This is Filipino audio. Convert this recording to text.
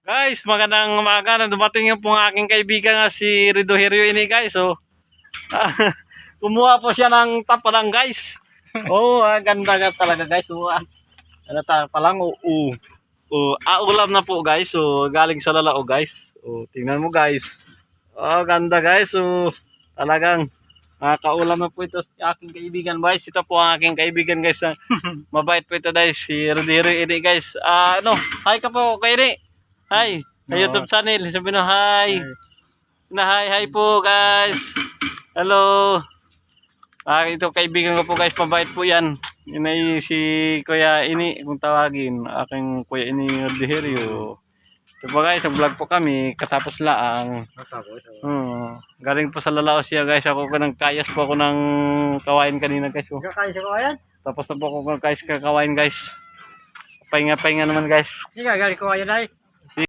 Guys, magandang umaga na dumating yung pong aking kaibigan nga si Rido Hirio ini guys. So, kumuha po siya ng tapalang guys. Ganda nga talaga guys. Ano pa lang, ulam na po guys. So, galing sa lalao guys. Tingnan mo guys. Ganda guys. Talagang makakaulam na po ito sa aking kaibigan guys. Ito po ang aking kaibigan guys. Mabait po ito guys. Si Rido Hirio ini guys. Hi ka po kay ini. Hi, sa YouTube channel. Sabi no, hi. Hi po guys. Hello. Ito kaibigan ko po guys, mabait po yan. Yun ay si Kuya Ini, kung tawagin. Aking Kuya Ini Ordiherio. Ito po guys, vlog po kami, katapos laang. Galing po sa Lalao siya guys. Ako ko nagkayas po ako ng kawain kanina guys. Kakain sa kawayan? Tapos na po ako nagkayas kakawain guys. Pahinga naman guys. Hindi nga, galing kawayan ay.